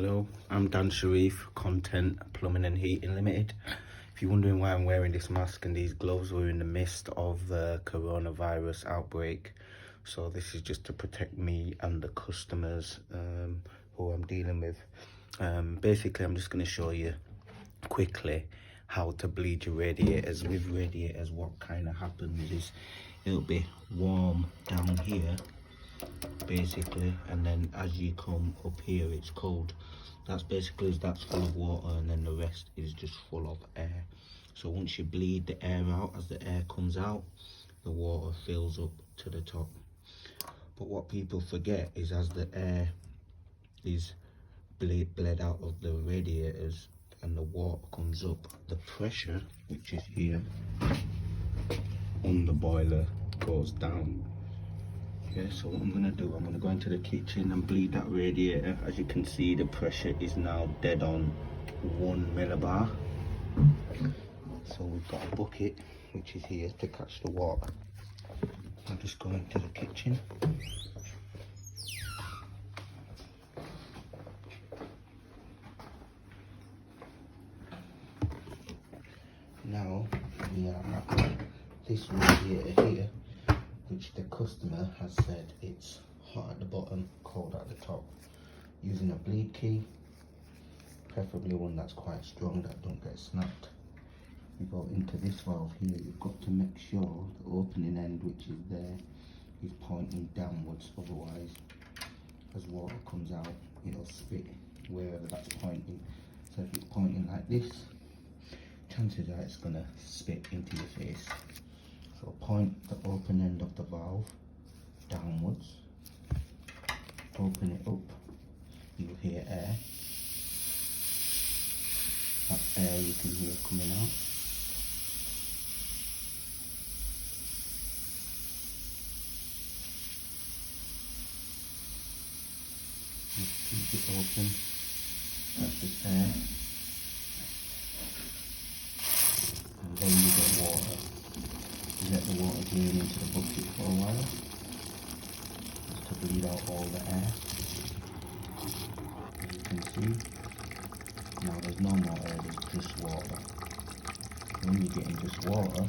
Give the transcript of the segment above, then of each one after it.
Hello, I'm Dan Sharif, Content Plumbing and Heating Limited. If you're wondering why I'm wearing this mask and these gloves, we're in the midst of the coronavirus outbreak. So this is just to protect me and the customers who I'm dealing with. Basically, I'm just going to show you quickly how to bleed your radiators. With radiators, what kind of happens is it'll be warm down here basically, and then as you come up here it's cold. That's basically that's full of water, and then the rest is just full of air. So once you bleed the air out, as the air comes out, the water fills up to the top. But what people forget is as the air is bled out of the radiators and the water comes up, the pressure, which is here on the boiler, goes down. Okay, so what I'm going to do, I'm going to go into the kitchen and bleed that radiator. As you can see, the pressure is now dead on 1 millibar. So we've got a bucket which is here to catch the water. I'll just go into the kitchen. Now we are at this radiator here, which the customer has said it's hot at the bottom, cold at the top. Using a bleed key, preferably one that's quite strong, that don't get snapped. You go into this valve here, you've got to make sure the opening end, which is there, is pointing downwards, otherwise as water comes out it'll spit wherever that's pointing. So if it's pointing like this, chances are it's gonna spit into your face. So point the open end of the valve downwards, open it up, you'll hear air. That air you can hear coming out. Just keep it open, that's just air. And then you get water. You let the water drain into the bucket for a while, just to bleed out all the air. As you can see, now there's no more air, there's just water. When you're getting just water,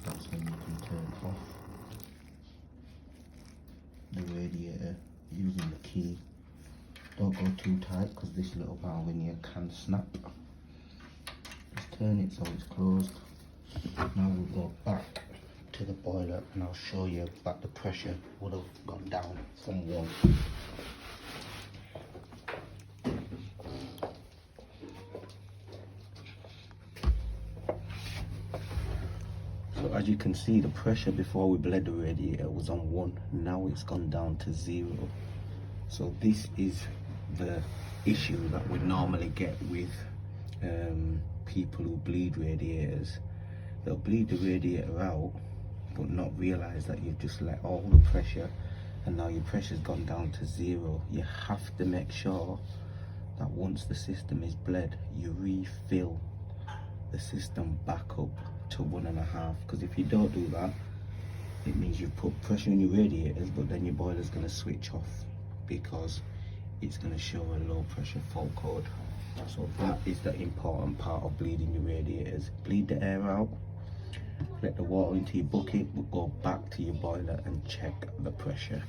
that's when you can turn off the radiator using the key. Don't go too tight because this little valve in here can snap. Just turn it so it's closed. Now we'll go back to the boiler and I'll show you that the pressure would have gone down from 1. So as you can see, the pressure before we bled the radiator was on 1, now it's gone down to 0. So this is the issue that we normally get with people who bleed radiators. They'll bleed the radiator out but not realize that you've just let all the pressure, and now your pressure's gone down to 0. You have to make sure that once the system is bled, you refill the system back up to 1.5, because if you don't do that, it means you've put pressure in your radiators, but then your boiler's going to switch off because it's going to show a low pressure fault code. So that is the important part of bleeding your radiators. Bleed the air out, let the water into your bucket, but go back to your boiler and check the pressure.